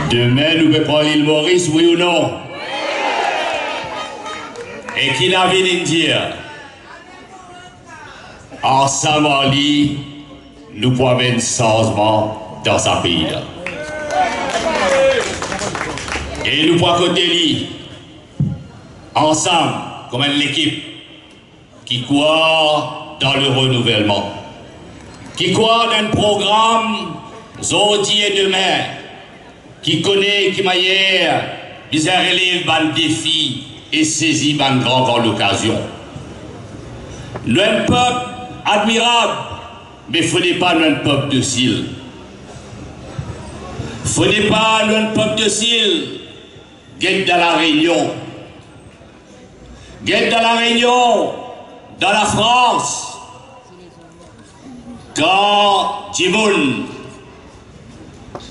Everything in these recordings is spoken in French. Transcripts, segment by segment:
Demain, nous pouvons prendre l'île Maurice, oui ou non? Et qui n'a rien à dire? Ensemble en lit, nous pouvons avoir un changement dans sa pays. Et nous pouvons côté lui, ensemble, comme une équipe qui croit dans le renouvellement, qui croit dans le programme aujourd'hui et demain, qui connaît, qui m'ailleurs, ils relève ban défi et saisit ban grand l'occasion. Nous un peuple admirable, mais il ne faut pas un peuple docile. Il ne faut pas un peuple docile. Guette dans la Réunion. Guette dans la Réunion, dans la France. Quand Timoun,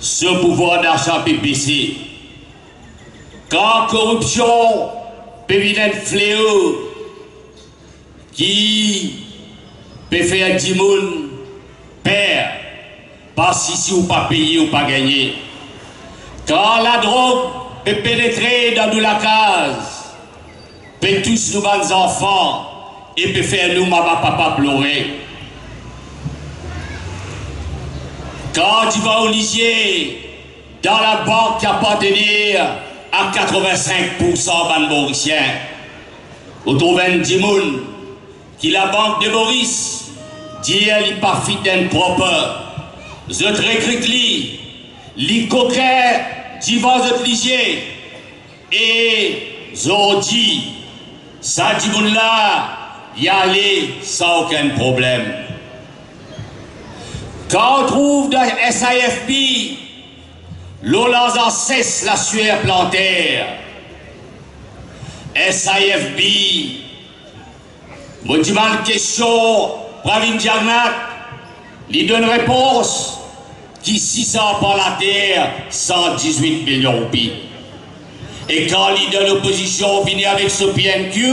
ce pouvoir d'achat peut baisser. Quand corruption peut venir un fléau qui peut faire Timoun perdre, parce qu'ici ou pas payer ou pas gagner. Quand la drogue peut pénétrer dans nous la case, peut tous nous les enfants et peut faire nous maman papa pleurer. Quand tu vas au lycée, dans la banque qui appartenait à 85% de Mauriciens, on trouve un Dimoun qui la banque de Maurice dit elle n'est pas fit d'un propre. Je te récris les coquins qui vont se lycée et je dis ça Dimoun là y aller sans aucun problème. Quand on trouve dans SAFB, l'Olazan cesse la sueur plantaire. SAFB, vous demandez une question, Pravin Diagnat, il donne réponse qui 600 par la terre, 118 millions de roupies. Et quand il donne l'opposition, vient avec ce PNQ,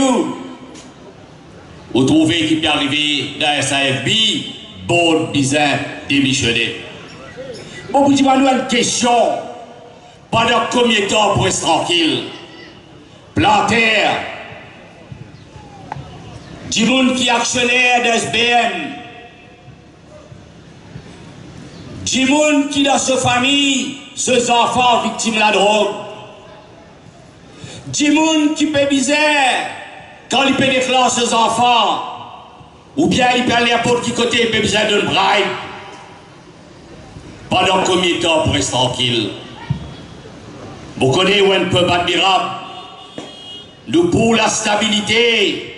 vous trouvez qu'il peut arriver dans SAFB, bon bizarre démissionné. Bon, vous dites une question. Pendant combien de temps pour rester tranquille? Plantaire, du monde qui est actionnaire d'SBM, du monde qui dans sa famille, ses enfants victimes de la drogue, du monde qui peut misère quand il peut déclarer ses enfants. Ou bien il peut aller à n'importe qui côté, il peut besoin d'un braille. Pendant combien de temps pour rester tranquille? Vous connaissez un peuple admirable. Nous pour la stabilité,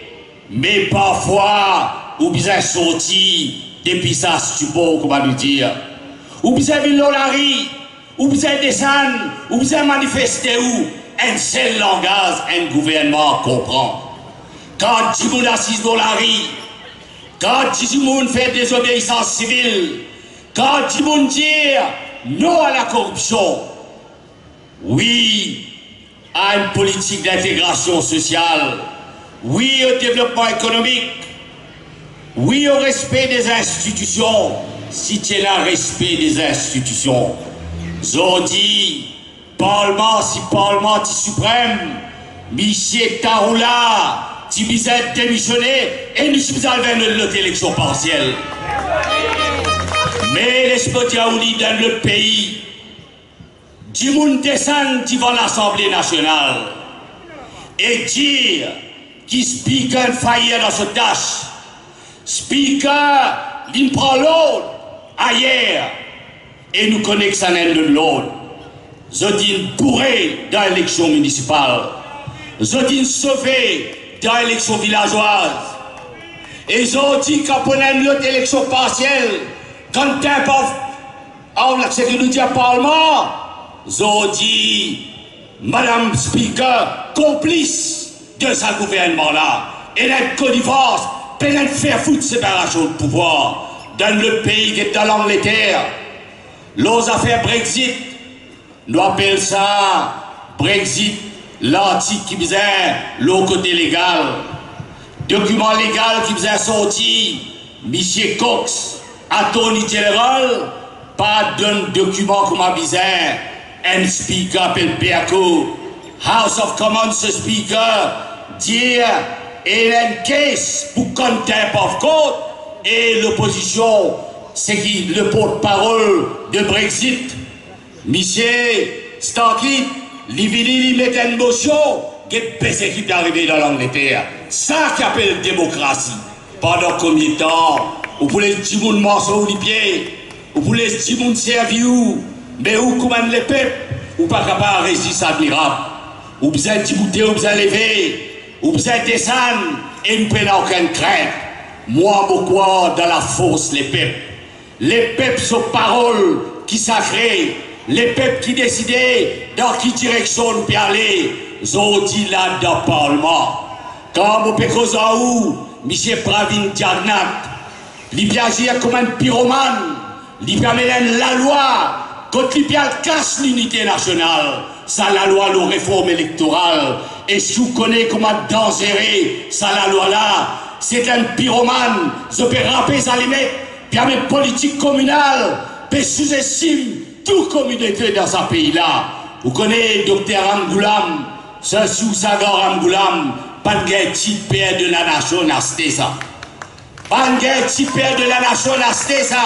mais parfois, ou bien sortir depuis ça stupor, comment nous dire. Ou bien venir dans la rue, ou bien descendre, ou bien manifester où un seul langage, un gouvernement comprend. Quand tu vous assise dans la rue, quand tout le monde fait des obéissances civiles, quand tout le monde dit non à la corruption, oui à une politique d'intégration sociale, oui au développement économique, oui au respect des institutions, si tu es là, respect des institutions. Aujourd'hui, Parlement, si Parlement est suprême, Michel Taroula, tu bisais démissionner et nous sommes allés vers notre élection partielle. Mais les spotiaoulis dans le pays, du monde descend devant l'Assemblée nationale et dire qui speaker faillit dans ce tâche, speaker, il prend l'autre ailleurs et nous connaissons de l'autre. Je dis bourré dans l'élection municipale, je dis sauvé dans l'élection villageoise. Et je dis qu'on a une autre élection partielle, quand un pauvre, c'est que nous dit au Parlement, je dis, Madame Speaker, complice de ce gouvernement-là, et la Côte d'Ivoire, peut-être faire foutre séparation de pouvoir dans le pays qui est dans l'Angleterre. Nos affaires Brexit, nous appelons ça Brexit. L'article qui faisait le côté légal, document légal qui faisait sorti, M. Cox, Attorney General, pas d'un document comme un bizarre, un speaker appelé Berko, House of Commons speaker, dire et un case pour contempt of court, et l'opposition, c'est qui le porte-parole de Brexit, Monsieur Starkey, il met en motion, qui est arrivé dans l'Angleterre. Ça qui appelle démocratie. Pendant combien de temps, vous voulez le petit monde morceau les pieds, vous voulez le petit monde servir, mais où commande les peuples, ou pas capable de résister admirable. Vous besoin de bouter, vous besoin de lever, vous besoin de descendre, et nous prenons aucune crainte. Moi, beaucoup dans la force, les peuples. Les peuples sont paroles qui sacrées. Les peuples qui décidaient dans quelle direction nous peut aller. Ils ont dit là dans le Parlement. Quand vous pouvez causer où, M. Pravin Jagnat, il peut agir comme un pyromane, il peut amener la loi, quand il peut casse l'unité nationale, ça la loi, la réforme électorale, et si vous connaissez comment dangerer ça la loi là, c'est un pyromane, je peux rapper ça les mettre, puis avec politique communale, puis sous-estime toute communauté dans ce pays-là. Vous connaissez Dr Angoulam, ce sous-sagar Angoulam, pas de petit père de la nation à ça. Pas de petit père de la nation à ça.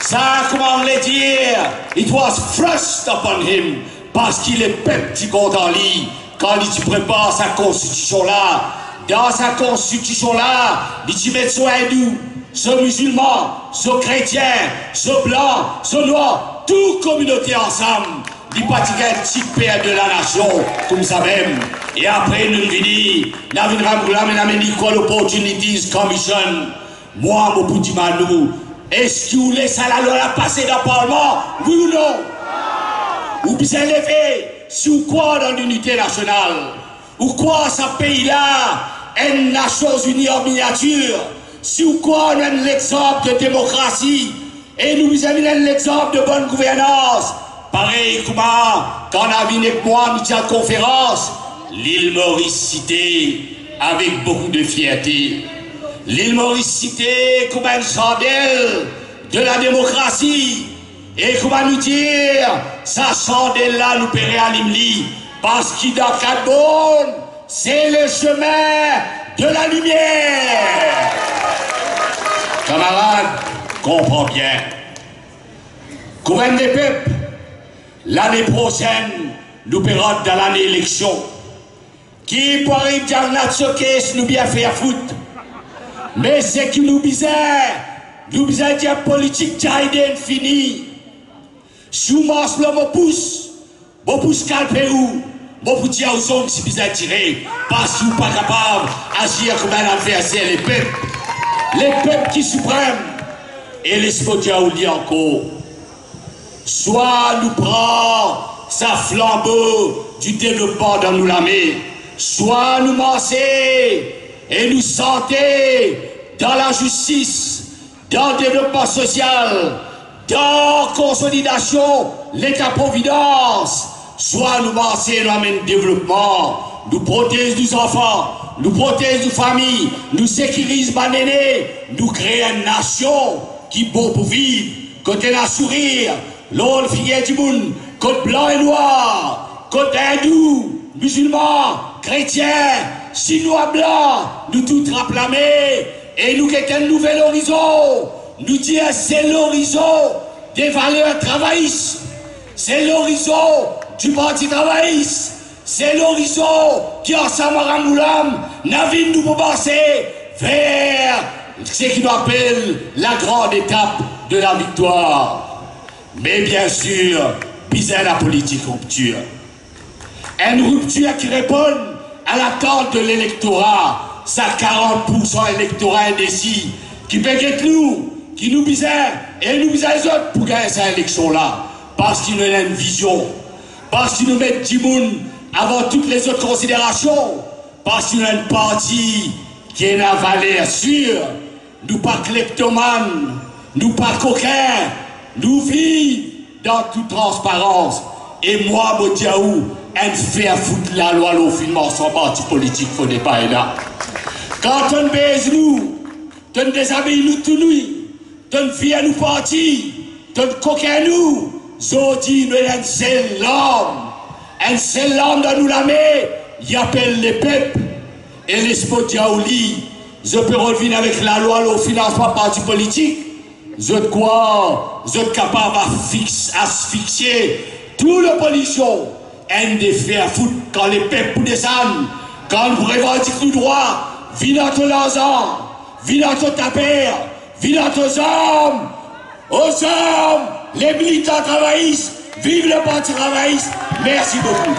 Ça, comment on le dire, it was thrust upon him, parce qu'il est petit compte en lit, quand il prépare sa constitution-là. Dans sa constitution-là, il met ce hindou, ce musulman, ce chrétien, ce blanc, ce noir, toute communauté ensemble. Il pratique un petit père de la nation, comme ça même. Et après, nous venons, nous avons une Equal Opportunities Commission. Moi, mon petit manou, est-ce que vous laissez la loi passer dans le Parlement? Oui ou non? Ou bien lever, si vous croyez dans l'unité nationale, ou quoi ce pays-là, une Nations Unies en miniature, si vous croyez dans l'exemple de démocratie, et nous avons l'exemple de bonne gouvernance, pareil comment, quand on a vu avec moi, nous avons conférence, l'île Maurice cité avec beaucoup de fierté. L'île Maurice cité comme une chandelle de la démocratie. Et comment nous dire, sa chandelle-là nous paierait à l'Imli, parce qu'il dans Cadbonne, c'est le chemin de la lumière. Camarades, comprends bien. Gouverne des peuples, l'année prochaine, nous paierons dans l'année élection. Qui pourrait dire notre caisse nous bien faire foutre. Mais c'est qui nous bizarre dire politique jaïden fini. Sous mars le mon pouce calpé ou, mon pouce à où si bizarre tiré, parce que vous pas capable d'agir comme un adversaire, les peuples qui suprêment, et les spotia ou dit encore. Soit nous prend sa flambeau du développement dans nous la main, soit nous mancer et nous santé dans la justice, dans le développement social, dans la consolidation, l'État-providence, soit nous mancer et nous amène développement, nous protège nos enfants, nous protège nos familles, nous sécurise nos nénés, nous créons une nation qui est bon pour vivre, côté la sourire, l'autre figure du monde, côté blanc et noir, côté hindou, musulman, chrétien, chinois blanc, nous tous rappelés et nous qui un nouvel horizon, nous dire c'est l'horizon des valeurs travaillistes, c'est l'horizon du parti travailliste, c'est l'horizon qui ensemble à Ramoulam, Navine nous pour passer vers ce qui nous appelle la grande étape de la victoire. Mais bien sûr, bizarre la politique rupture. Une rupture qui répond à l'attente de l'électorat, sa 40% électorat indécis, qui peut être nous, qui nous bizarre, et nous bizarre les autres pour gagner cette élection-là. Parce qu'ils nous ont une vision, parce qu'ils nous mettent 10 moun avant toutes les autres considérations, parce qu'ils ont une partie qui est une valeur sûre, nous pas kleptomanes, nous pas coquins, nous vivons dans toute transparence. Et moi, mon diaou, elle fait foutre la loi au finement sans parti politique, faut pas là. Quand on baise nous, on déshabille nous tout nuit, on vient nous parti, on coquin nous, Zodi, nous avons un seul homme dans nous la main, il appelle les peuples. Et l'espoir Diaouli, je peux revenir avec la loi au financement parti politique. Je crois, je suis capable d'asphyxier tout le pollution. Un des faire foutre quand les peuples descendent, quand vous revendiquez le droit, viens notre l'argent, viens notre taper, viens notre hommes, aux hommes, les militants travaillistes, vive le parti travailliste. Merci beaucoup.